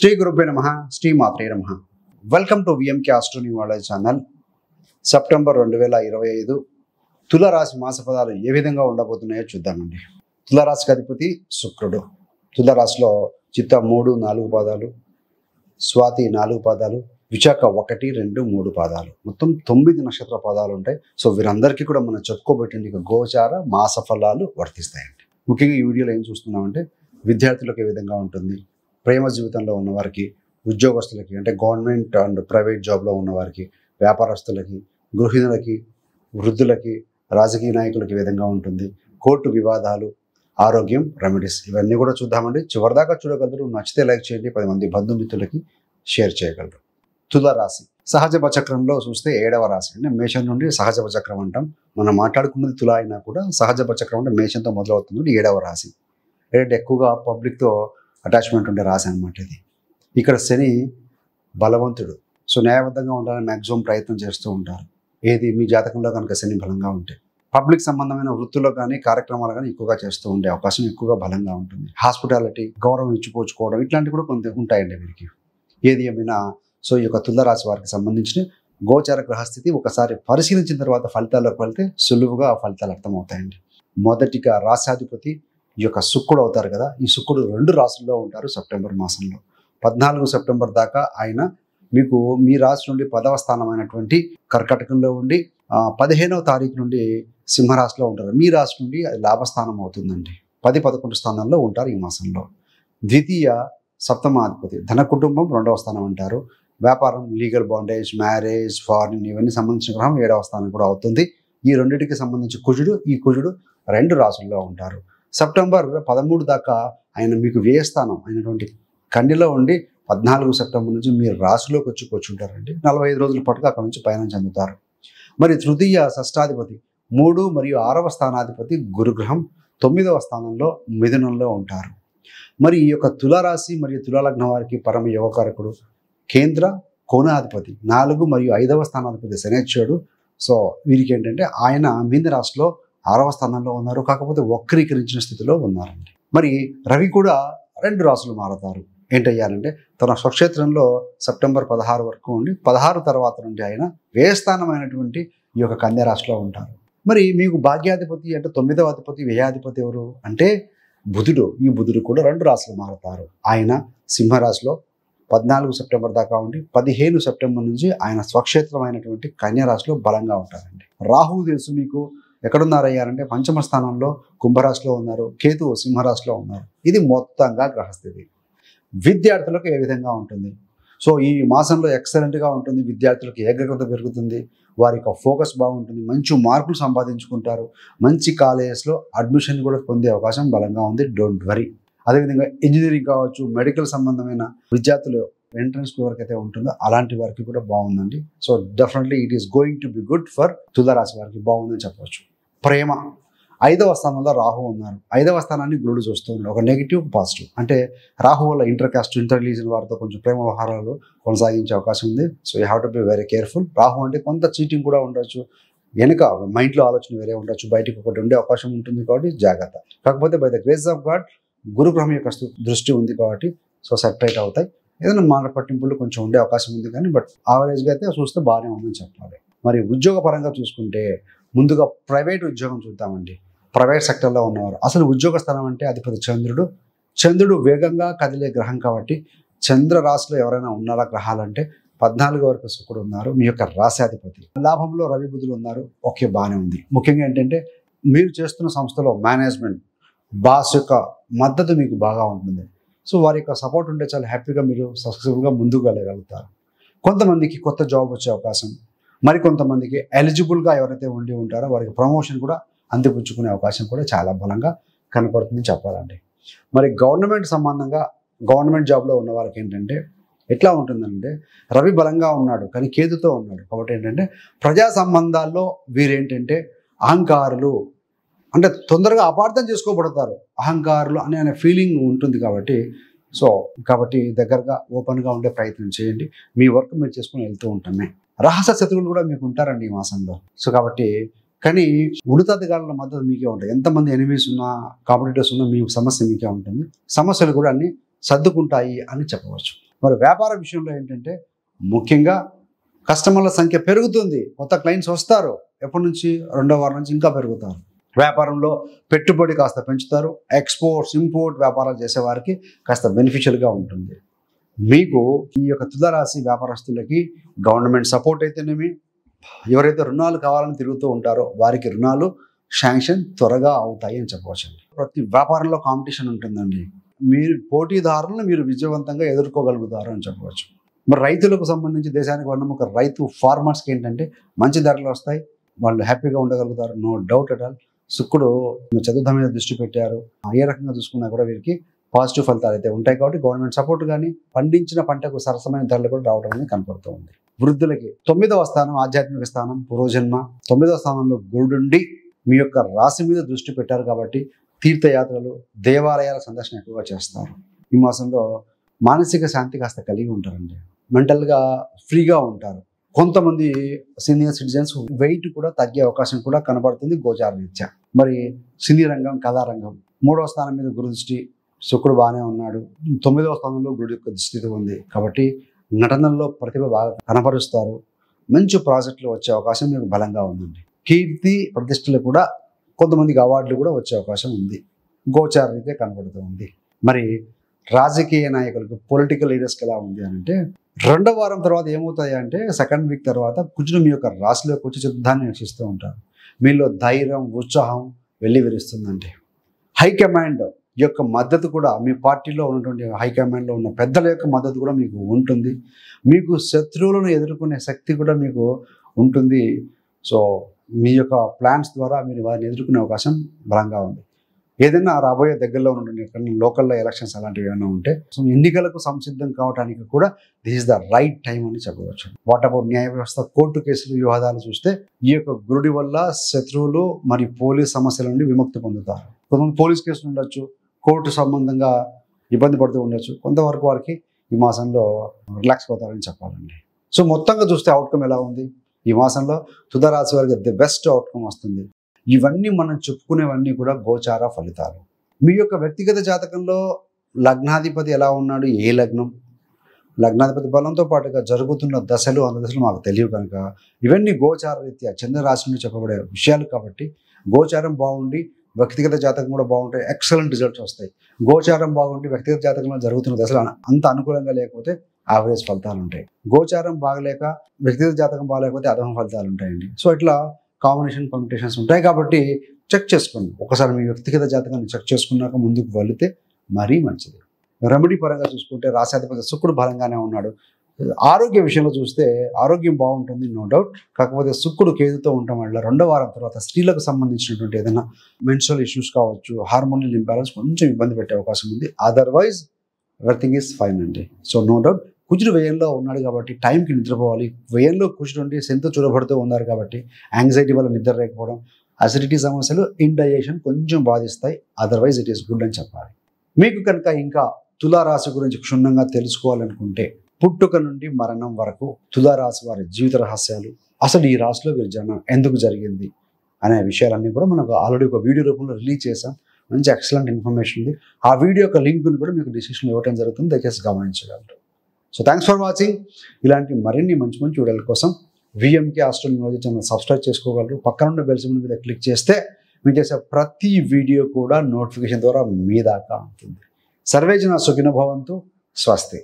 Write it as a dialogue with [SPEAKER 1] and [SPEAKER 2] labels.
[SPEAKER 1] శ్రీ గురుభ్యో నమః శ్రీ మాత్రే నమః. Welcome to VMK astronumerology channel. September 2025 తులారాశి మాస ఫలాలు ఏ విధంగా ఉండబోతున్నాయో చూద్దామండి. తులారాశికి అధిపతి శుక్రుడు. తులారాశిలో చిత్త 3, 4 పాదాలు, స్వాతి 4 పాదాలు, విశాఖ 1, 2, 3 పాదాలు, మొత్తం 9 నక్షత్ర పాదాలు ఉంటాయి. సో వీరందరికీ కూడా మనం చెప్పుకోబెట్టిన గోచార మాస ఫలాలు వర్తిస్తాయండి. ముఖ్యంగా ఈ వీడియోలో ఏం చూస్తున్నామంటే విద్యార్థులకు ఏ విధంగా ఉంటుంది, ప్రేమ జీవితంలో ఉన్నవారికి, ఉద్యోగస్తులకి అంటే గవర్నమెంట్ అండ్ ప్రైవేట్ జాబ్లో ఉన్నవారికి, వ్యాపారస్తులకి, గృహిణులకి, వృద్ధులకి, రాజకీయ నాయకులకి ఏ విధంగా ఉంటుంది, కోర్టు వివాదాలు, ఆరోగ్యం, రెమెడీస్, ఇవన్నీ కూడా చూద్దామండి. చివరిదాకా చూడగలరు. నచ్చితే లైక్ చేయండి, 10 మంది బంధుమిత్రులకి షేర్ చేయగలరు. తులారాశి సహజ చక్రంలో చూస్తే 7వ రాశి అంటే మేషం నుండి సహజ చక్రం అంటాం. మనం మాట్లాడుకున్నది తులా అయినా కూడా సహజ చక్రం అంటే మేషంతో మొదలవుతుంది. 7వ రాశి ఏంటంటే ఎక్కువగా పబ్లిక్తో అటాచ్మెంట్ ఉండే రాశి అనమాట ఇది. ఇక్కడ శని బలవంతుడు. సో న్యాయబద్ధంగా ఉండాలని మ్యాక్సిమం ప్రయత్నం చేస్తూ ఉంటారు. ఏది మీ జాతకంలో కనుక శని బలంగా ఉంటే పబ్లిక్ సంబంధమైన వృత్తుల్లో కానీ కార్యక్రమాలు కానీ ఎక్కువగా చేస్తూ ఉండే అవకాశం ఎక్కువగా బలంగా ఉంటుంది. హాస్పిటాలిటీ, గౌరవం ఇచ్చిపోచుకోవడం ఇట్లాంటివి కూడా కొంత ఉంటాయండి వీరికి. ఏది ఏమైనా సో ఈ యొక్క తులారాశి వారికి సంబంధించిన గోచార గ్రహస్థితి ఒకసారి పరిశీలించిన తర్వాత ఫలితాల్లోకి వెళ్తే సులువుగా ఆ ఫలితాలు అర్థమవుతాయండి. మొదటిగా రాశాధిపతి ఈ యొక్క శుక్రుడు అవుతారు కదా. ఈ శుక్రుడు 2 రాశుల్లో ఉంటారు సెప్టెంబర్ మాసంలో. 14 సెప్టెంబర్ దాకా ఆయన మీకు మీ రాశి నుండి 10వ స్థానమైనటువంటి కర్కాటకంలో ఉండి 15వ తారీఖు నుండి సింహరాశిలో ఉంటారు. మీ రాశి నుండి అది లాభస్థానం అవుతుందండి. 10, 11 స్థానాల్లో ఉంటారు ఈ మాసంలో. ద్వితీయ సప్తమాధిపతి ధన కుటుంబం 2వ స్థానం అంటారు. వ్యాపారం, లీగల్ బాండేజ్, మ్యారేజ్, ఫారిన్ ఇవన్నీ సంబంధించిన గ్రహం 7వ స్థానం కూడా అవుతుంది. ఈ రెండింటికి సంబంధించి ఈ కుజుడు 2 రాశుల్లో ఉంటారు. సెప్టెంబర్ 13 దాకా ఆయన మీకు వ్యయస్థానం అయినటువంటి కన్యలో ఉండి 14 సెప్టెంబర్ నుంచి మీరు రాశిలోకి వచ్చి కూర్చుంటారండి. 45 రోజుల పాటుగా అక్కడ నుంచి పయనం చెందుతారు. మరి తృతీయ షష్టాధిపతి 3 మరియు 6వ స్థానాధిపతి గురుగ్రహం 9వ స్థానంలో మిథునంలో ఉంటారు. మరి ఈ యొక్క తులారాశి మరియు తులాలగ్నం వారికి పరమ యోగకారకుడు కేంద్ర కోణాధిపతి 4 మరియు 5వ స్థానాధిపతి శనేశ్వరుడు. సో వీరికి ఏంటంటే ఆయన మీన రాశిలో 6వ స్థానంలో ఉన్నారు. కాకపోతే వక్రీకరించిన స్థితిలో ఉన్నారండి. మరి రవి కూడా 2 రాశులు మారుతారు. ఏంటయ్యారంటే తన స్వక్షేత్రంలో సెప్టెంబర్ 16 వరకు ఉండి 16 తర్వాత నుండి ఆయన వ్యయస్థానమైనటువంటి ఈ యొక్క కన్యా రాశిలో ఉంటారు. మరి మీకు భాగ్యాధిపతి అంటే 9వ అధిపతి వ్యయాధిపతి ఎవరు అంటే బుధుడు. ఈ బుధుడు కూడా 2 రాశులు మారుతారు. ఆయన సింహరాశిలో 14 సెప్టెంబర్ దాకా ఉండి 15 సెప్టెంబర్ నుంచి ఆయన స్వక్షేత్రమైనటువంటి కన్యా రాశిలో బలంగా ఉంటారండి. రాహువు తెలుసు మీకు ఎక్కడున్నారయ్యారంటే 5వ స్థానంలో కుంభరాశిలో ఉన్నారు. కేతువు సింహరాశిలో ఉన్నారు. ఇది మొత్తంగా గ్రహస్థితి. విద్యార్థులకు ఏ విధంగా ఉంటుంది? సో ఈ మాసంలో ఎక్సలెంట్గా ఉంటుంది. విద్యార్థులకు ఏకాగ్రత పెరుగుతుంది. వారి యొక్క ఫోకస్ బాగుంటుంది. మంచి మార్కులు సంపాదించుకుంటారు. మంచి కాలేజెస్లో అడ్మిషన్ కూడా పొందే అవకాశం బలంగా ఉంది. Don't worry. అదేవిధంగా ఇంజనీరింగ్ కావచ్చు, మెడికల్ సంబంధమైన విద్యార్థులు ఎంట్రన్స్ ఎవరికైతే ఉంటుందో అలాంటి వారికి కూడా బాగుందండి. So definitely it is going to be good for తులారాశి వారికి బాగుందని చెప్పవచ్చు. ప్రేమ 5వ స్థానంలో రాహు ఉన్నారు. 5వ స్థానాన్ని గురుడు చూస్తూ ఉన్నారు. ఒక నెగిటివ్, పాజిటివ్ అంటే రాహు వల్ల ఇంటర్ కాస్ట్, ఇంటర్ రిలీజన్ వారితో కొంచెం ప్రేమ వ్యవహారాలు కొనసాగించే అవకాశం ఉంది. So you have to be very careful. Rahu అంటే కొంత చీటింగ్ కూడా ఉండొచ్చు. వెనుక మైండ్లో ఆలోచన వేరే ఉండొచ్చు. బయటకు ఒకటి ఉండే అవకాశం ఉంటుంది కాబట్టి జాగ్రత్త. కాకపోతే by the grace of God గురుగ్రహం యొక్క దృష్టి ఉంది కాబట్టి సో సెపరేట్ అవుతాయి. ఏదైనా మాట పట్టింపులు కొంచెం ఉండే అవకాశం ఉంది కానీ బట్ యావరేజ్గా అయితే చూస్తే బాగానే ఉందని చెప్పాలి. మరి ఉద్యోగ పరంగా చూసుకుంటే ముందుగా ప్రైవేట్ ఉద్యోగం చూద్దామండి. ప్రైవేట్ సెక్టర్లో ఉన్నవారు అసలు ఉద్యోగ స్థానం అంటే అధిపతి చంద్రుడు. చంద్రుడు వేగంగా కదిలే గ్రహం కాబట్టి చంద్ర రాశిలో ఎవరైనా ఉన్నారా గ్రహాలంటే 14 వరకు శుక్రుడు ఉన్నారు. మీ యొక్క రాశాధిపతి. లాభంలో రవి బుధులు ఉన్నారు. ఓకే, బాగానే ఉంది. ముఖ్యంగా ఏంటంటే మీరు చేస్తున్న సంస్థలో మేనేజ్మెంట్, బాస్ యొక్క మద్దతు మీకు బాగా ఉంటుంది. సో వారి యొక్క సపోర్ట్ ఉంటే చాలా హ్యాపీగా మీరు సక్సెస్ఫుల్గా ముందుకు వెళ్ళగలుగుతారు. కొంతమందికి కొత్త జాబ్ వచ్చే అవకాశం, మరికొంతమందికి ఎలిజిబుల్గా ఎవరైతే ఉండి ఉంటారో వారికి ప్రమోషన్ కూడా అందిపుచ్చుకునే అవకాశం కూడా చాలా బలంగా కనపడుతుందని చెప్పాలండి. మరి గవర్నమెంట్ సంబంధంగా గవర్నమెంట్ జాబ్లో ఉన్న వారికి ఏంటంటే ఎట్లా ఉంటుందంటే రవి బలంగా ఉన్నాడు కానీ కేతుతో ఉన్నాడు కాబట్టి ఏంటంటే ప్రజా సంబంధాల్లో వీరేంటంటే అహంకారులు అంటే తొందరగా అపార్థం చేసుకోబడతారు. అహంకారులు అనే ఫీలింగ్ ఉంటుంది కాబట్టి దగ్గరగా ఓపెన్గా ఉండే ప్రయత్నం చేయండి. మీ వర్క్ మీరు చేసుకుని వెళ్తూ ఉంటామే. రహస్య శత్రువులు కూడా మీకు ఉంటారండి ఈ మాసంలో. సో కాబట్టి కానీ ఉన్నతాధికారుల మద్దతు మీకే ఉంటాయి. ఎంతమంది ఎనిమీస్ ఉన్నా, కాంపిటీటర్స్ ఉన్నా మీ సమస్య మీకే ఉంటుంది. సమస్యలు కూడా అన్ని సర్దుకుంటాయి అని చెప్పవచ్చు. మరి వ్యాపార విషయంలో ఏంటంటే ముఖ్యంగా కస్టమర్ల సంఖ్య పెరుగుతుంది, కొత్త క్లయింట్స్ వస్తారు. ఎప్పటి నుంచి? 2వ వారం నుంచి ఇంకా పెరుగుతారు. వ్యాపారంలో పెట్టుబడి కాస్త పెంచుతారు. ఎక్స్పోర్ట్స్ ఇంపోర్ట్ వ్యాపారాలు చేసేవారికి కాస్త బెనిఫిషియల్గా ఉంటుంది. మీకు ఈ యొక్క తులారాశి వ్యాపారస్తులకి గవర్నమెంట్ సపోర్ట్ అయితేనేమి, ఎవరైతే రుణాలు కావాలని తిరుగుతూ ఉంటారో వారికి రుణాలు శాంక్షన్ త్వరగా అవుతాయి అని చెప్పవచ్చండి. ప్రతి వ్యాపారంలో కాంపిటీషన్ ఉంటుందండి. మీరు పోటీదారులను మీరు విజయవంతంగా ఎదుర్కోగలుగుతారు అని చెప్పవచ్చు. మరి రైతులకు సంబంధించి దేశానికి ఒక రైతు ఫార్మర్స్కి ఏంటంటే మంచి ధరలు వస్తాయి, వాళ్ళు హ్యాపీగా ఉండగలుగుతారు, నో డౌట్ అట్ ఆల్. శుక్రుడు చతుర్థం మీద దృష్టి పెట్టారు. ఏ రకంగా చూసుకున్నా కూడా వీరికి పాజిటివ్ ఫలితాలు అయితే ఉంటాయి. కాబట్టి గవర్నమెంట్ సపోర్ట్ కానీ పండించిన పంటకు సరసమైన ధరలు కూడా రావడం అనేది కనపడుతూ ఉంది. వృద్ధులకి 9వ స్థానం ఆధ్యాత్మిక స్థానం, పూర్వజన్మ. 9వ స్థానంలో గురుడుండి మీ యొక్క రాశి మీద దృష్టి పెట్టారు కాబట్టి తీర్థయాత్రలు, దేవాలయాల సందర్శన ఎక్కువగా చేస్తారు. ఈ మాసంలో మానసిక శాంతి కాస్త కలిగి ఉంటారండి. మెంటల్గా ఫ్రీగా ఉంటారు. కొంతమంది సీనియర్ సిటిజన్స్ వెయిట్ కూడా తగ్గే అవకాశం కూడా కనబడుతుంది గోచార రీత్యా. మరి సినీ రంగం, కళారంగం. 3వ స్థానం మీద గురు దృష్టి, శుక్రుడు బాగానే ఉన్నాడు. 9వ స్థానంలో గురుడు యొక్క దృష్టి ఉంది కాబట్టి నటనల్లో ప్రతిభ బాగా కనపరుస్తారు. మంచి ప్రాజెక్టులు వచ్చే అవకాశం మీకు బలంగా ఉందండి. కీర్తి ప్రతిష్టలు కూడా, కొంతమందికి అవార్డులు కూడా వచ్చే అవకాశం ఉంది, గోచార రీత్యా కనబడుతూ ఉంది. మరి రాజకీయ నాయకులకు, పొలిటికల్ లీడర్స్కి ఎలా ఉంది అని అంటే 2వ వారం తర్వాత ఏమవుతాయి అంటే 2nd వీక్ తర్వాత కుజుడు మీ యొక్క రాశిలోకి వచ్చి యుద్ధాన్ని వీక్షిస్తూ ఉంటారు. మీలో ధైర్యం, ఉత్సాహం వెళ్ళి విరుస్తుందండి. హైకమాండ్ యొక్క మద్దతు కూడా, మీ పార్టీలో ఉన్నటువంటి హైకమాండ్లో ఉన్న పెద్దల యొక్క మద్దతు కూడా మీకు ఉంటుంది. మీకు శత్రువులను ఎదుర్కొనే శక్తి కూడా మీకు ఉంటుంది. సో మీ యొక్క ప్లాన్స్ ద్వారా మీరు వారిని ఎదుర్కొనే అవకాశం బలంగా ఉంది. ఏదైనా రాబోయే దగ్గరలో ఉన్నటువంటి లోకల్లో ఎలక్షన్స్ అలాంటివి ఏమైనా ఉంటే సో ఎన్నికలకు సంసిద్ధం కావడానికి కూడా this is the right time అని చెప్పవచ్చు. వాట్ అబౌట్ న్యాయ వ్యవస్థ, కోర్టు కేసులు, వివాదాలు చూస్తే ఈ యొక్క గురుడి వల్ల శత్రువులు మరియు పోలీస్ సమస్యల నుండి విముక్తి పొందుతారు. కొంతమంది పోలీస్ కేసులు ఉండొచ్చు, కోర్టు సంబంధంగా ఇబ్బంది పడుతూ ఉండొచ్చు. కొంతవరకు వారికి ఈ మాసంలో రిలాక్స్ అవుతారని చెప్పాలండి. సో మొత్తంగా చూస్తే అవుట్కమ్ ఎలా ఉంది? ఈ మాసంలో తులారాశి వారికి ది బెస్ట్ అవుట్కమ్ వస్తుంది. ఇవన్నీ మనం చెప్పుకునేవన్నీ కూడా గోచార ఫలితాలు. మీ యొక్క వ్యక్తిగత జాతకంలో లగ్నాధిపతి ఎలా ఉన్నాడు, ఏ లగ్నం, లగ్నాధిపతి బలంతో పాటుగా జరుగుతున్న దశలు, దశలు మాకు తెలియవు కనుక ఇవన్నీ గోచార రీత్యా చంద్రరాశి నుండి చెప్పబడే విషయాలు. కాబట్టి గోచారం బాగుండి వ్యక్తిగత జాతకం కూడా బాగుంటే ఎక్సలెంట్ రిజల్ట్స్ వస్తాయి. గోచారం బాగుండి వ్యక్తిగత జాతకంలో జరుగుతున్న దశలు అంత అనుకూలంగా లేకపోతే యావరేజ్ ఫలితాలు ఉంటాయి. గోచారం బాగలేక వ్యక్తిగత జాతకం బాగలేకపోతే అధమ ఫలితాలు ఉంటాయండి. సో ఇట్లా కాంబినేషన్ పర్మిటేషన్స్ ఉంటాయి. కాబట్టి చెక్ చేసుకోండి. ఒకసారి మీ వ్యక్తిగత జాతకాన్ని చెక్ చేసుకున్నాక ముందుకు వెళితే మరీ మంచిది. రెమెడీ పరంగా చూసుకుంటే రాశాధిపతి శుక్రుడు బలంగానే ఉన్నాడు. ఆరోగ్య విషయంలో చూస్తే ఆరోగ్యం బాగుంటుంది, నో డౌట్. కాకపోతే శుక్రుడు కేతుతో ఉండటం వల్ల 2వ వారం తర్వాత స్త్రీలకు సంబంధించినటువంటి ఏదైనా మెన్స్ట్రల్ ఇష్యూస్ కావచ్చు, హార్మోనల్ ఇంబ్యాలెన్స్ కొంచెం ఇబ్బంది పెట్టే అవకాశం ఉంది. అదర్వైజ్ ఎవ్రీథింగ్ ఈజ్ ఫైన్ అండి. సో నో డౌట్ కుజుడు వ్యయంలో ఉన్నాడు కాబట్టి టైంకి నిద్రపోవాలి. వ్యయంలో కుజుడు ఉండి శనితో చూడబడుతూ ఉన్నారు కాబట్టి యాంగ్జైటీ వల్ల నిద్ర లేకపోవడం, అసిడిటీ సమస్యలు, ఇండైజెషన్ కొంచెం బాధిస్తాయి. అదర్వైజ్ ఇట్ ఈస్ గుడ్ అని చెప్పాలి. మీకు కనుక ఇంకా తులారాశి గురించి క్షుణ్ణంగా తెలుసుకోవాలనుకుంటే పుట్టుక నుండి మరణం వరకు తులారాశి వారి జీవిత రహస్యాలు, అసలు ఈ రాశిలో వీరి జన్మ ఎందుకు జరిగింది అనే విషయాలన్నీ కూడా మనకు ఆల్రెడీ ఒక వీడియో రూపంలో రిలీజ్ చేశాం. మంచి ఎక్సలెంట్ ఇన్ఫర్మేషన్ ఉంది. ఆ వీడియో యొక్క లింక్ను కూడా మీకు డిస్క్రిప్షన్లో ఇవ్వడం జరుగుతుంది, దయచేసి గమనించగలరు. So thanks for watching. ఇలాంటి మరిన్ని మంచి మంచి వీడియోల కోసం విఎంకే ఆస్ట్రోనాలజీ ఛానల్ సబ్స్క్రైబ్ చేసుకోగలరు. పక్కనున్న బెల్ సింబల్ మీద క్లిక్ చేస్తే మీరు చేసే ప్రతి వీడియో కూడా నోటిఫికేషన్ ద్వారా మీ దాకా ఉంటుంది. సర్వే జన సుఖినో భవంతు. స్వస్తి.